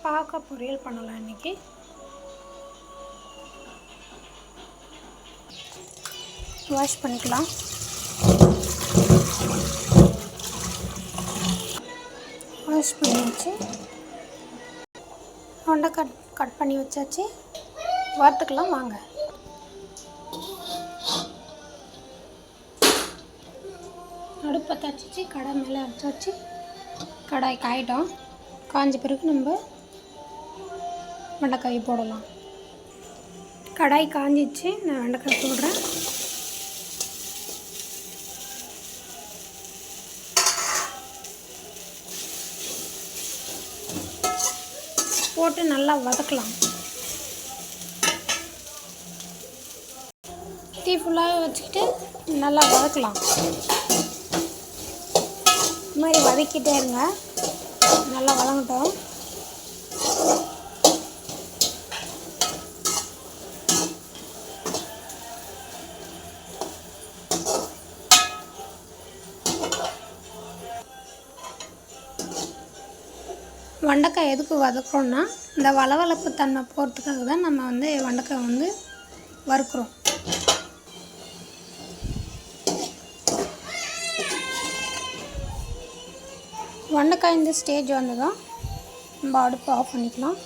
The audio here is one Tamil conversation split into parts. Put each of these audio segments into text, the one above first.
பாவக்காய் பொரியல் பண்ணலாம் இன்றைக்கி. வாஷ் பண்ணிக்கலாம். வாஷ் பண்ணி வச்சு வெண்டைக்காய் கட் பண்ணி வச்சாச்சு. வறுத்துக்கலாம் வாங்க. அடுப்பை தச்சிச்சு கடாய் மேலே அரைச்சி வச்சு கடாய் காயிட்டோம். காய்ஞ்ச பிறகு நம்ம வெண்டைக்காய் போடலாம். கடாய் காஞ்சிச்சு, நான் வெண்டைக்காய் போடுறேன். போட்டு நல்லா வதக்கலாம். தீ ஃபுல்லாக வச்சுக்கிட்டு நல்லா வதக்கலாம். இது மாதிரி வதக்கிட்டே இருங்க, நல்லா வதங்கட்டும். வெண்டைக்காய் எதுக்கு வதக்குறோன்னா, இந்த வளவளப்பு தன்மை போகிறதுக்காக தான் நம்ம வெண்டைக்காய் வறுக்கிறோம். வெண்டைக்காய் இந்த ஸ்டேஜ் வந்ததும் நம்ம அடுப்பு ஆஃப் பண்ணிக்கலாம்.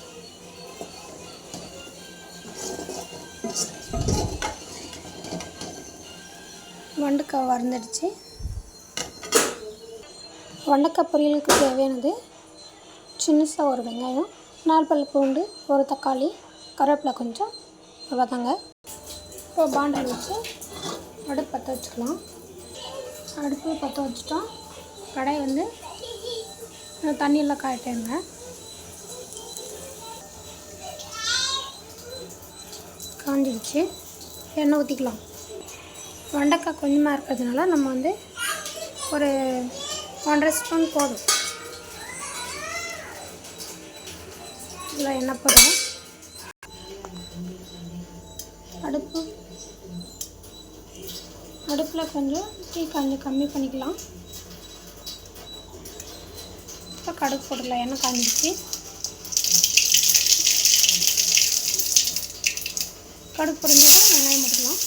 வெண்டைக்காய் வறுந்துடுச்சு. வெண்டைக்காய் பொரியலுக்கு தேவையானது சின்னசாக ஒரு வெங்காயம், 4 பல் பூண்டு, ஒரு தக்காளி, கருவேப்பிலை கொஞ்சம், அவ்வளோதாங்க. இப்போ பாண்டில் வச்சு அடுப்பு பற்ற வச்சுக்கலாம். அடுப்பு பற்ற வச்சுட்டோம். கடாய் தண்ணியெல்லாம் காயிட்டேங்க. காஞ்சிடுச்சு. எண்ணெய் ஊற்றிக்கலாம். வெண்டைக்காய் கொஞ்சமாக இருக்கிறதுனால நம்ம ஒரு 1.5 ஸ்பூன் போதும். இதில் எண்ணெய் போடுறோம். அடுப்பில் கொஞ்சம் தீ கொஞ்சம் கம்மி பண்ணிக்கலாம். இப்போ கடுகு போட்டுக்கலாம். எண்ணெய் காஞ்சிடுச்சு. கடுகு பொரிஞ்சிட்டு வெங்காயம் போட்டுக்கலாம்.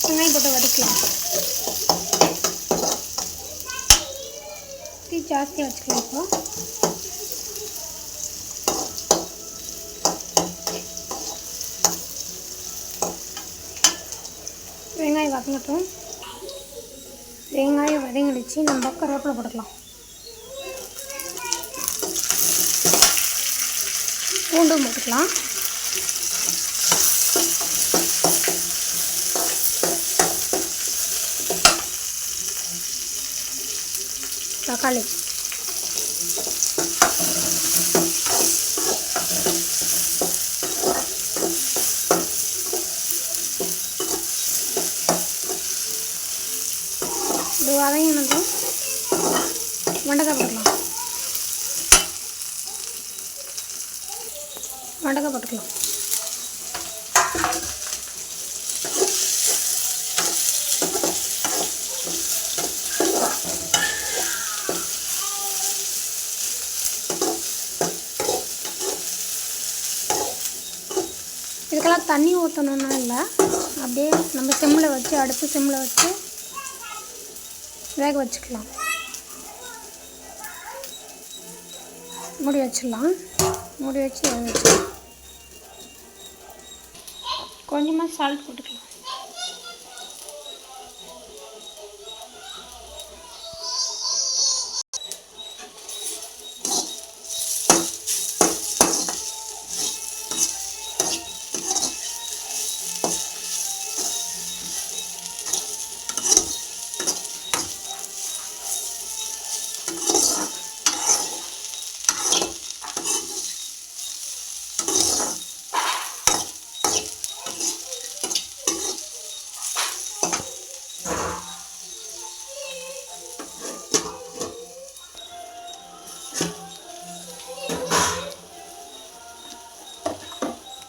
வெங்காயம் போட்டு வதக்கலாம். தீ ஜாஸ்தியாக வச்சுக்கலாம். இப்போ வெங்காயம் வதங்கட்டும். வெங்காயம் வதங்கிடுச்சு. நம்ம கருவேப்பிலை போட்டுக்கலாம். பூண்டும் போட்டுக்கலாம். தக்காளி, இது வதங்கினதும் வெண்டைக்காய் போட்டுக்கலாம். வெண்டைக்காய் போட்டுக்கலாம். இதுக்கெல்லாம் தண்ணி ஊற்றணுன்னா இல்லை, அப்படியே நம்ம அடுப்பு சிம்மில் வச்சு வேக வச்சுக்கலாம். மூடி வச்சிடலாம். மூடி வச்சு வேக வச்சுக்கலாம். கொஞ்சமாக சால்ட் போட்டுக்கலாம்.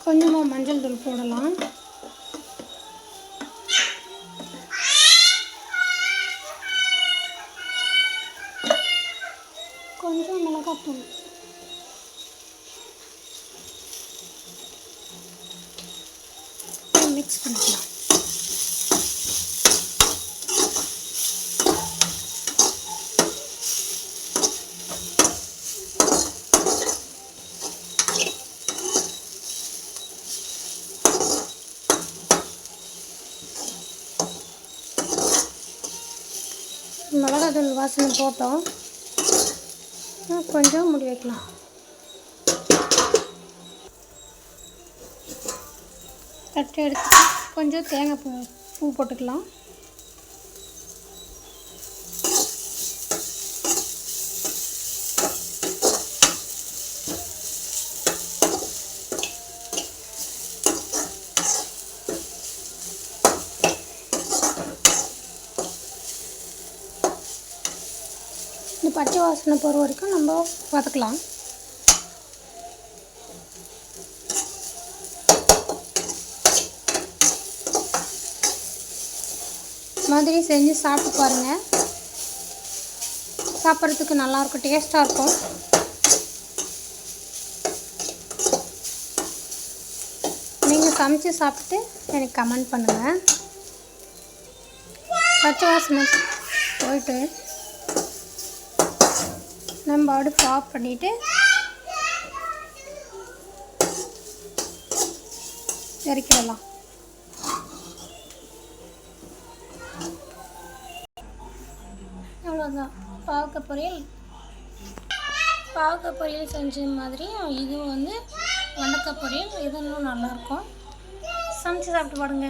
கொஞ்சமாக மஞ்சள் தூள் போடலாம். கொஞ்சம் மிளகாத்தூள், மிக்ஸ் பண்ணிக்கலாம். மிளகாத்தூள் வாசனை போட்டோம், கொஞ்சம் மூடி வைக்கலாம். தட்டு எடுத்து கொஞ்சம் தேங்காய் பூ போட்டுக்கலாம். இந்த பச்சை வாசனை போகிற வரைக்கும் நம்ம வதக்கலாம். மாதிரி செஞ்சு சாப்பிட்டு பாருங்கள். சாப்பிட்றதுக்கு நல்லாயிருக்கும், டேஸ்ட்டாக இருக்கும். நீங்கள் சமைச்சு சாப்பிட்டு எனக்கு கமெண்ட் பண்ணுங்கள். பச்சை வாசனை போயிட்டு நம்ம அடுப்பு ஆஃப் பண்ணிவிட்டு இறக்கிடலாம். அவ்வளோதான், பாவக்காய் பொரியல் செஞ்ச மாதிரி இதுவும் வந்து வெண்டைக்காய் பொரியல். இது இன்னும் நல்லாயிருக்கும். சமைச்சு சாப்பிட்டு பாருங்க.